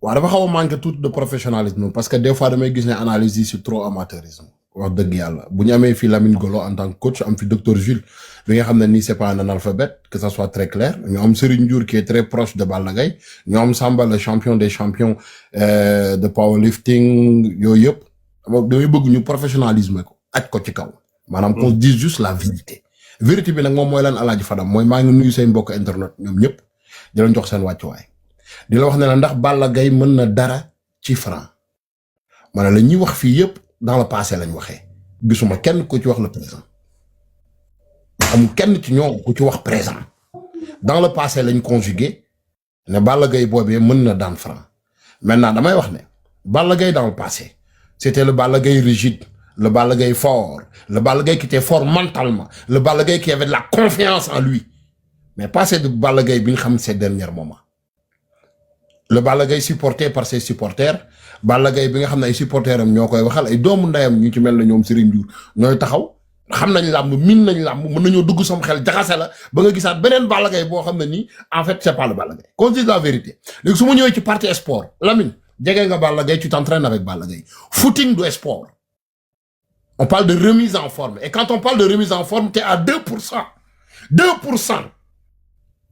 waaw dafa xaw a manqué tout de professionnalisme parce que des fois damay gis ne analyse yi c'est trop amateurisme wax dëgg yàlla bu ñu amee fii Lamine Golo en tant que coach am fi docteur Jules bi nga xam ne nii c'est pas un analphabète que ça soit très clair ñu am Serigne Ndiour qui est très proche de Balla Gaye ñu am Samba le champion des champions de powerlifting yooyu yëpp damay bëgg ñu professionnalisme ko aj ko ci kaw maanaam qu'on dise juste la vérité bi nag moom mooy lan Alaaji Fadam mooy maa ngi nuyu say mbokk internet ñoom ñëpp di leen jox seen wàccuwaay di la wax ne la ndax Balla Gaye mën na dara ci Franc ma ne la ñuy wax fii yëpp dans le passé lañ waxee gisuma kenn ku ci wax le présent amul kenn ci ñoom ku ci wax présent dans le passé lañ conjugué ne Balla Gaye boobee mën na daan Franc maintenant damay wax ne Balla Gaye dans le passé c'était le Balla Gaye rigide le Balla Gaye fort le Balla Gaye qui était fort mentalement le Balla Gaye qui avait de la confiance en lui mais passé de Balla Gaye bi nga xam ces derniers moments le Balla Gaye supporté par ses supporters Balla Gaye bi nga xam ne ay supporters am ñoo koy waxal ay doomu ndeyam ñu ci mel ne ñoom Serigne Ndiour ñooy taxaw xam nañ làmb min nañ làmb mën nañoo dugg sam xel jaxase la ba nga gisaat beneen Balla Gaye boo xam ne nii en fait c'est pas le Balla Gaye qu'on dise la vérité léegi su ma ñëwee ci partie sport Lamine jege nga Balla Gaye tu t'entraînes avec Balla Gaye footing du sport on parle de remise en forme et quand on parle de remise en forme t'es à 2%.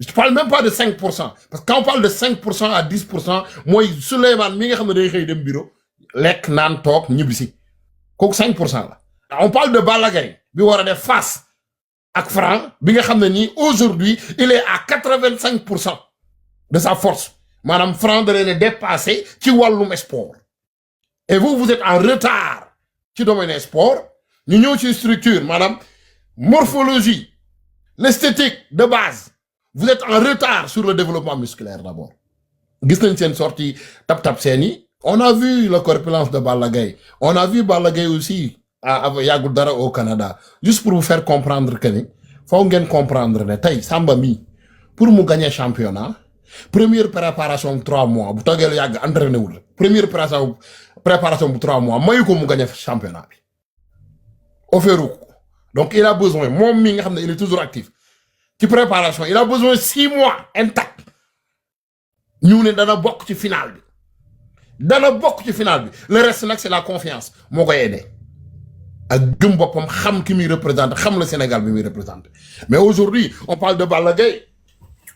Je ne parle même pas de 5%. Parce que quand on parle de 5% à 10%, moi, Souleymane, mi nga xam ne day xëy dem bureau, lekk naan toog ñibbisi. Kooku 5% la. On parle de Balla Gaye bi war a def face ak Franc bi nga xam ne nii aujourd'hui il est à 85% de sa force. Maanaam Franc da leen a dépassé ci wàllum sport. Et vous êtes en retard ci domaine sport. ñu ñëw ci structure maanaam morphologie, l'esthétique de base. Vous êtes en retard sur le développement musculaire d'abord. Gis nañ seen sortie tap seeni. On a vu la corpulence de Balla Gaye. On a vu Balla Gaye aussi yàggul dara au Canada. Juste pour vous faire comprendre que ni faut ngeen comprendre ne tey Samba mi pour mu gagner championnat première préparation 3 mois bu toogee lu yàgg entraîné wul première préparation bu 3 mois mayu ko mu gagner championnat bi. Offeeru ko donc il a besoin moom mi nga xam ne il est toujours actif. ci préparation il a besoin 6 mois intact ñu ne dana bokk ci finale bi le reste nag c'est la confiance moo koy aidé ak gëm boppam xam ki muy représenter xam le Sénégal bi muy représenter mais aujourd'hui on parle de Balla Gaye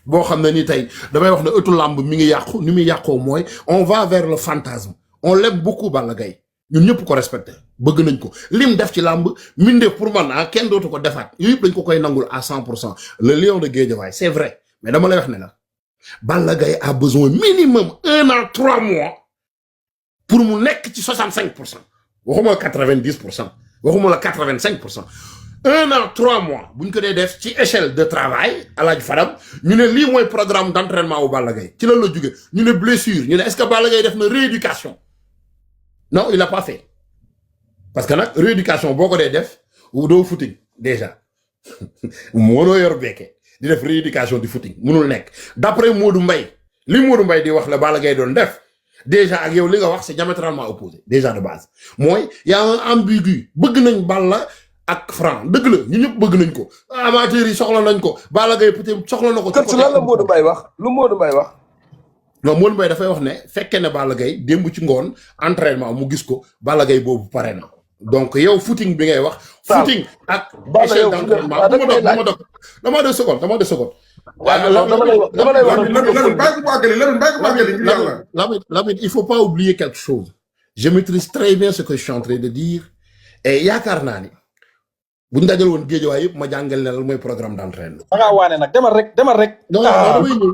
boo xam ne ni tey damay wax ne ëttu làmb mi ngi yàqu ni muy yàqoo mooy on va vers le fantasme on l'aime beaucoup Balla Gaye ñun ñëpp ko respecté bëgg nañ ko lim def ci làmb minde pour man kenn dootu ko defaat yooyu yëpp dañ ko koy nangul à 100% le lion de Guédiawaye c'est vrai mais dama lay wax ne la Balla Gaye a besoin minimum 1 an 3 mois pour mu nekk ci 65% waxuma 90% waxuma la 85% 1 an 3 mois buñ ko dee def ci échelle de travail Alaaji Fadam ñu ne lii mooy programme d'entraînement wu Balla Gaye ci lan la jóge ñu ne blessure ñu ne est-ce que Balla Gaye def na rééducation non il l'a pas fait parce que nag rééducation boo ko dee def doo footing déjà mënoo yor bekke di def rééducation di footing mënul nekk d'après Modou Mbaye li Modou Mbaye di wax la Balla Gaye doon def déjà ak yow li nga wax c'est diamétralement opposé déjà de base mooy y a un ambigu bëgg nañ Balla ak Franc dëgg la ñu ñëpp bëgg nañ ko amateurs yi soxla nañ ko Balla Gaye peut-être soxla na ko. ci lan la Modou Mbaye wax lu Modou Mbaye wax. non Modou Mbaye dafay wax ne fekkee ne Balla Gaye démb ci ngoon entraînement mu gis ko Balla Gaye boobu pare na donc yow footing bi ngay wax. footing ak échelle d'entraînement dama de seconde. dama lay wax Lamine il faut pas oublier quelque chose je maîtrise très bien ce que je suis en train de dire et yaakaar naa ni bu ñu dajal woon Guédiawaye yëpp ma jàngal leen mooy programme d'entraînement. da ngaa waane nag demal rek. non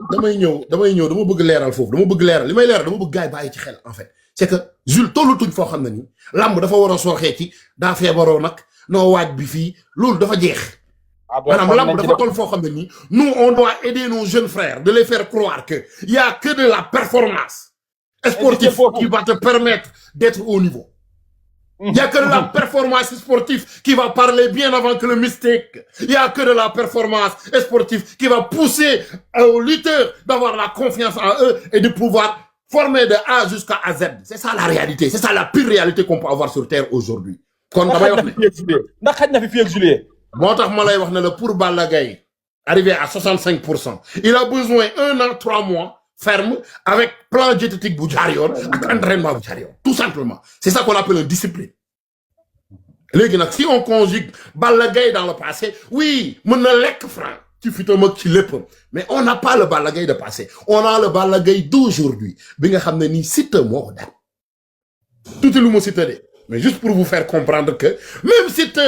damay ñëw dama bëgg leeral foofu li may leeral dama bëgg gars yi bàyyi ci xel en fait. c'est que Jules tollutuñ foo xam ne nii làmb dafa war a sooxee ci daa feebaroo nag noo waaj bi fii loolu dafa jeex. maanaam làmb dafa toll foo xam ne nii nous on doit aider nos jeunes frères de les faire croire que y a que de la performance sportive qui va te permettre d'être au niveau. Il y a que de la performance sportive qui va parler bien avant que le mystique. Il y a que de la performance sportive qui va pousser aux lutteurs d'avoir la confiance en eux et de pouvoir former de A jusqu'à Z. C'est ça la réalité. C'est ça la pure réalité qu'on peut avoir sur Terre aujourd'hui. Kon damay wax ne ndax xaj na fi fii ak juillet. moo tax ma lay wax ne la pour Balla Gaye arrivé à 65%. Il a besoin 1 an, 3 mois, ferme, avec plan diététique Boudjarior, avec entraînement Boudjarior. Tout simplement. C'est ça qu'on appelle une discipline. Si on conjugue Balagay dans le passé, oui, mon lek franc, tu fais un mot qui l'est. Mais on n'a pas le Balagay de passé. On a le Balagay d'aujourd'hui. Bien que ni site mort. Tout est le mot cité. Mais juste pour vous faire comprendre que, même si tu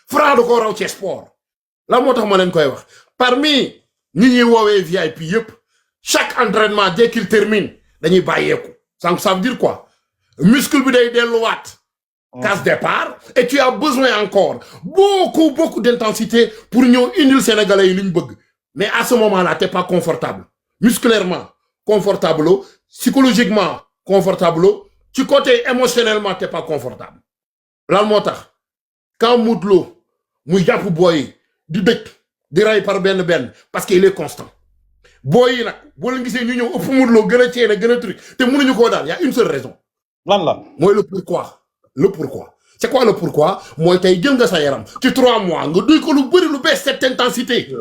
franc de corps au sport, la moto ma len koy wax parmi ñi ñi wowe VIP yep chaque entraînement dès qu'il termine dañuy bayéku ça veut dire quoi muscle bi day delu wat casse départ et tu as besoin encore beaucoup d'intensité pour ñeu indil sénégalais yi liñ bëgg mais à ce moment-là t'es pas confortable musculairement confortable psychologiquement confortable du côté émotionnellement t'es pas confortable lan motax quand Moudlo muy japp boy di dëkk di ray par ben parce qu'il est constant boy nak bo la gisee ñu ñëw ëpp Modou Lo gëna ceene gëna truc te mënuñu ko daal y a une seule raison lan la mooy le pourquoi c'est quoi le pourquoi mooy tey jël nga sa yaram ci 3 mois nga duy ko lu bëri lu bees cette intensité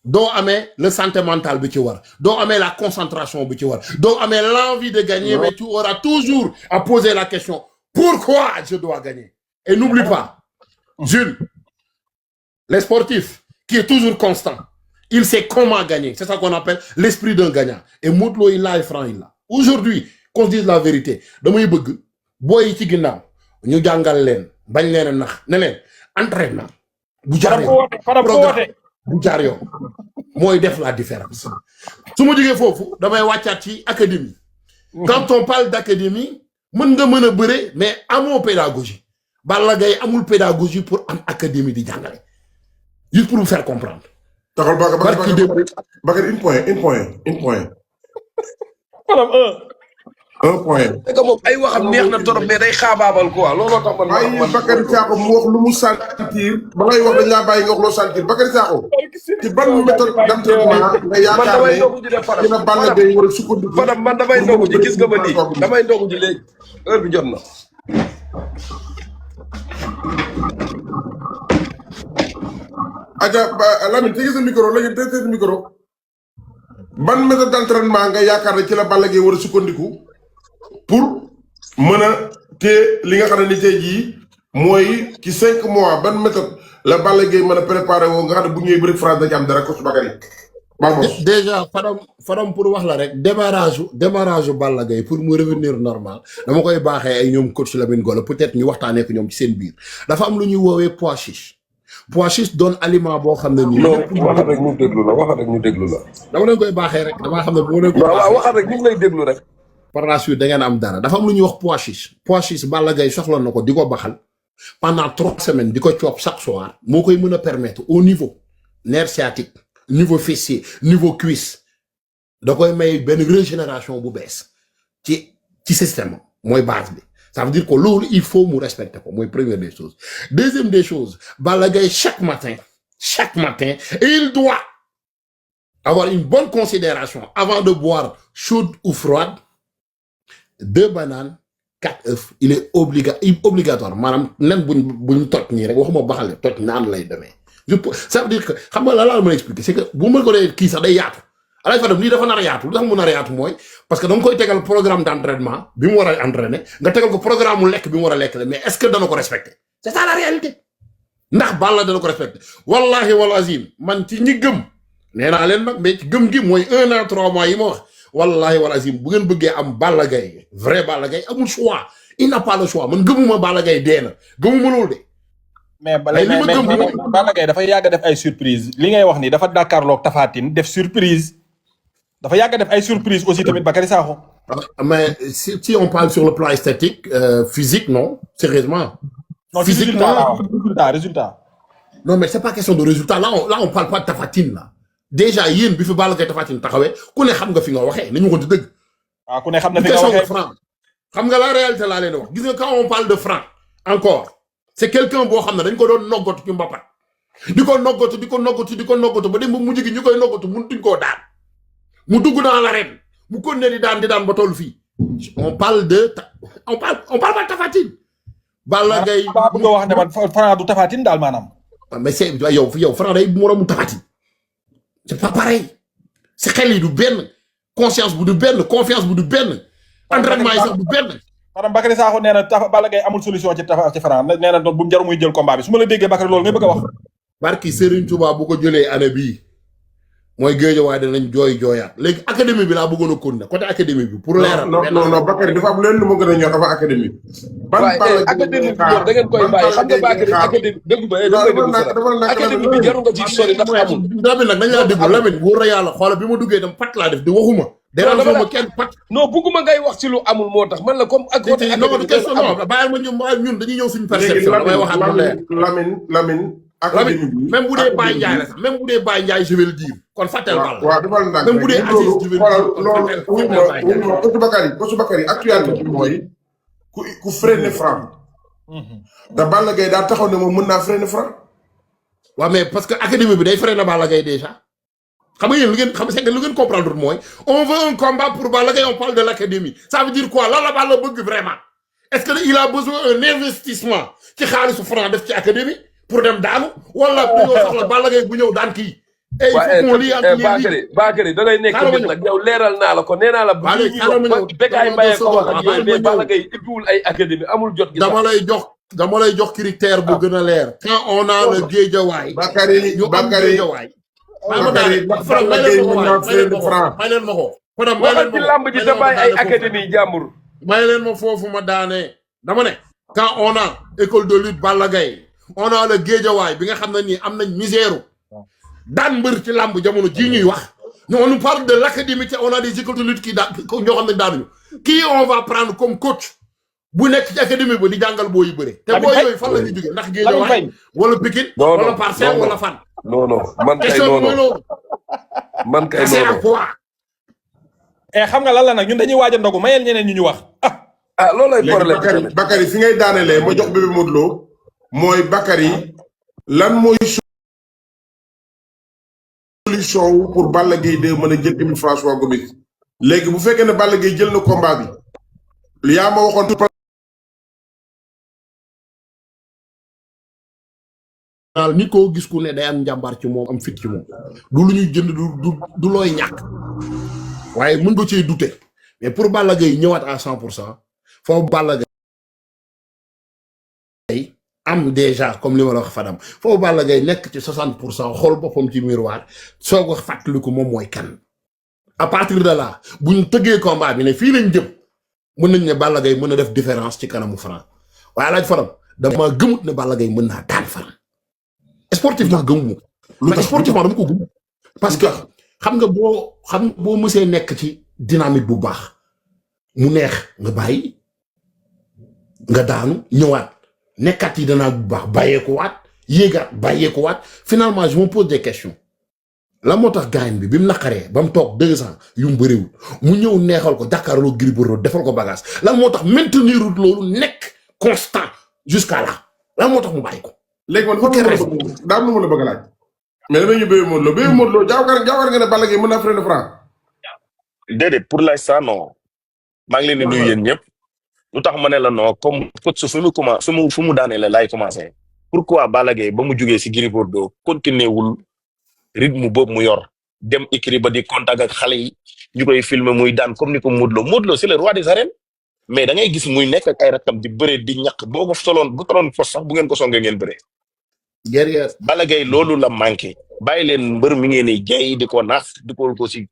doo amee le santé mental bi ci war doo amee la concentration bi ci war doo amee l'envie de gagner mais tu auras toujours à poser la question pourquoi je dois gagner et n'oublie pas Jules, les sportifs qui est toujours constant, il sait comment gagner. C'est ça qu'on appelle l'esprit d'un gagnant. Et Modou Lo, il l'a et Franc, il l'a. Aujourd'hui, qu'on se dise la vérité, damay bëgg boy yi ci ginnaw ñu jangal leen bañ leen nax ne leen entraînement bu jaar yoon bu jaar yoon mooy def la différence. Su ma jógee foofu damay wàccaat ci académie. Quand on parle d'académie, mën nga mën a bëre mais amoo pédagogie. Balla Gaye amul pédagogie pour am académie di jàngale juste pour vous faire comprendre. taxal Bakary une point. maanaam un point. dëgg moom ay waxam neex na torop mais day xaabaabal quoi looloo tax man. ay Bakary Sakho mu wax lu mu sentir ba ngay wax dañ laa bàyyi nga wax loo sentir Bakary Sakho ci ban méthode d'entraînement nga yaakaar ne dina Balla Gaye war a sukkandiku. Fadam man damay ndogu ji gis nga ma nii damay ndogu ji léegi heure bi jot na. Aja Lamine tegi sa micro léegi teg sa micro ban méthode d'entraînement nga yaakaar ne ci la Balla Gaye war a sukkandiku pour mën a téye li nga xam ne ni tey jii mooy ci 5 mois ban méthode la Balla Gaye mën a préparé woo nga xam ne bu ñëwee bëri France da ci am dara ko su Bakary. Déjà Fadam pour wax la rek démarrage Balla Gaye pour mu revenir normal dama koy baaxee ay ñoom coach Lamine Golo peut-être ñu waxtaanee ko ñoom ci seen biir dafa am lu ñuy woowee pois chiche. Pois chiche doon aliment boo xam ne nii. non waxal rek ñu déglu la. dama leen koy baaxee rek damaa xam ne bu ma leen ko. waaw waxal rek ñu ngi lay déglu rek. par la suite da ngeen am dara dafa am lu ñuy wax pois chiche. Pois chiche Balla Gaye soxla na ko di ko baxal pendant 3 semaines di ko coob chaque soir moo koy mën a permettre au niveau nerf sciatique niveau fessier niveau cuisse da koy may benn régénération bu bees ci système mooy base bi. Ça veut dire que l'eau, il faut me respecter. Moi, première des choses. Deuxième des choses, Balla Gaye chaque matin, il doit avoir une bonne considération avant de boire chaude ou froide. 2 bananes, 4 œufs. Il est obligatoire. Madame, même buñ tot ni rek waxuma baxal tot nan lay démé. Ça veut dire que xam nga la ma expliquer c'est que bu ma ko dé ki sax day yaatu. Alay Fadam lii dafa nar a yaatu lu tax mu nar a yaatu mooy parce que da nga koy tegal programme d'entraînement bi mu war a entraîner nga tegal ko programme mu lekk bi mu war a lekk mais est-ce que dana ko respecter c'est ça la réalité ndax Balla dana ko respecter wallahi wal azim man ci ñi gëm nee naa leen nag mais ci gëm gi mooy 1 an 3 mois yi ma wax wallahi wal azim bu ngeen bëggee am Balla Gaye vrai Balla Gaye amul choix il n'a pas le choix man gëmuma Balla Gaye dee na gëmuma loolu de. mais Balla Gaye dafa yàgg def ay surprise li ngay wax ni dafa Dakarloog Tapha Tine def surprise. dafa yàgg def ay surprise aussi tamit Bakary Sakho. Mais si on parle sur le plan esthétique, physique, non, sérieusement. Non, physiquement. Résultat. Non, mais c'est pas question de résultat. Là, on parle pas de Tapha Tine, là. Déjà, il y a une biffe balle qui est Tapha Tine, qu'on est xam nga fi nga waxee, ni ñu ko dëgg. Ah, qu'on est xam na fi nga waxee. Xam nga la réalité là leen wax. Gis nga quand on parle de Franc, encore, c'est quelqu'un boo xam ne dañ ko doon noggatu ci mbapat. Di ko noggatu ba dem ba mujj gi ñu koy noggatu mënutuñ koo daan. Mu dugg dans l'arène mu continuer di daan ba toll fii on parle pas de Tapha Tine. Balla Gaye bëgg nga wax ne man Franc du Tapha Tine daal maanaam. mais c'est yow Franc day moromu Tapha Tine c'est pas pareil si xel yi du benn conscience bu du benn confiance bu du benn entraînement yi sax du benn. maanaam Bakary Sakho nee na Balla Gaye amul solution ci Franc nee na bu mu jaru muy jël combat bi su ma la déggee Bakary loolu ngay bëgg a wax. barki Serigne Touba bu ko jëlee année bii mooy Guédiawaye danañ jooyaat léegi académie bi laa bëggoon a continuer côté académie bi pour leeral. non Bakary dafa am leen lu ma gën a ñor dafa académie. académie bi ñor da ngeen koy bàyyi xam nga Bakary académie dégg ba académie bi jaru nga ci sori ndax amul. Lamine nag nañ laa déglu Lamine wóor na yàlla xoolal bi ma duggee dem pat laa def di waxuma. dérange ma kenn pat. non bugguma ngay wax ci lu amul moo tax man la comme. ak côté académie non question non bàyyil ma ñun dañuy ñëw suñu perception damay waxaat lu leer. Lamine académie bi même bu dee Baye Ndiaye la sax même bu dee Baye Ndiaye je vais le dire kon fàtteel Balla. waaw defal ndànk même bu dee Aziz je vais le dire kon fàtteel loolu Kosu Bakary actualité bi mooy ku freiner Franc. te Balla Gaye daa taxaw ne moom mën naa freiner Franc. waaw mais parce que académie bi day freiner Balla Gaye déjà xam nga yéen lu ngeen xam c'est que lu ngeen comprendre mooy on veut un combat pour Balla Gaye on parle de l'académie ça veut dire quoi lan la Balla bëgg vraiment est-ce que il a besoin d'un investissement ci xaalisu Franc def ci académie pour dem daanu wala dañoo soxla Balla Gaye bu ñëw daan kii. Bakary da ngay nekk nit nag yow leeral naa la ko nee naa la. Bécaye Mbaye ko wax ak yéen mais Balla Gaye ibbiwul ay académie amul jot gi. dama lay jox critère bu gën a leer. quand on a le Guédiawaye. Bakary may leen ma ko. waxal ci lamb ji da bàyyi ay académie jàmbur. may leen ma foofu ma daane dama ne. quand on a école de lutte Balla Gaye on a le Guédiawaye bi nga xam ne nii am nañ misère daan mbër ci lamb jamono ji ñuy wax on nous parle de l'académie te on a des écoles de lutte qui daan ñoo xam ne daanuñu qui on va prendre comme coach bu nekk ci académie ba di jàngal booy yu bëre te booy yooyu fan la ñu jógee ndax Guédiawaye wala Pikine wala Parcelles wala fan non man kay noonu man kay noonu xam nga lan la nag ñun dañuy waaj a ndogu mayel ñeneen ñu wax loolay problème Bakary fi ngay daanelee ma jox bébé Modou Lo mooy Bakary lan mooy solution wu pour Balla Gaye 2 mën a jël tamit François Gomis léegi bu fekkee ne Balla Gaye jël na combat bi yaa ma waxoon nit koo gis ku ne day am njàmbaar ci moom am fit ci moom du lu ñuy jënd du looy ñàkk waaye mën nga cee douter mais pour Balla Gaye ñëwaat à 100% foofu Balla Gaye am déjà comme li ma la wax Fadam foofu Balla Gaye nekk ci 60% xool boppam ci miroir soo ko fàttaliku moom mooy kan à partir de là bu ñu tëggee combat bi ne fii lañ jëm mën nañ ne Balla Gaye mën na def différence ci kanamu Franc waaye laaj Fadam dama gëmut ne Balla Gaye mën naa daan Franc sportivement gëmmu lu tax sportivement dama ko gëm parce que xam nga boo mësee nekk ci dynamique bu baax mu neex nga bàyyi nga daanu ñëwaat nekkat yi danaa bu baax bàyyeekuwaat yéegaat bàyyeekuwaat finalement je me pose des questions la moo tax gaañ bi mu naqaree ba mu toog 2 ans yu mu bëriwul mu ñëw neexal ko jàkkaarloo Gris Bordeaux defal ko bagage lan moo tax maintenir loolu nekk constant jusqu'à là lan moo tax mu bàyyi ko. léegi man daa am lu ma la bëgg a laaj mais damay ñu bébé Modou Lo jaawar nga ne Balla Gaye mën naa freiner Franc. déedéet pour l'instant non maa ngi leen di nuyu yéen ñëpp lu tax ma ne la non comme coach fi mu daanee la laay commencé pourquoi Balla Gaye ba mu jugee si Gris Bordeaux continué wul rythme boobu mu yor dem écrit ba di contact ak xale yi ñu koy filmer muy daan comme ni ko Modou Lo c'est le roi des arènes mais da ngay gis muy nekk ak ay rakam di bëree di ñàkk boo ko bu toloon fos sax bu ngeen ko songee ngeen bëree. guerrier Balla Gaye loolu la manqué bàyyi leen mbër mi ngeen di jay di ko nax di ko si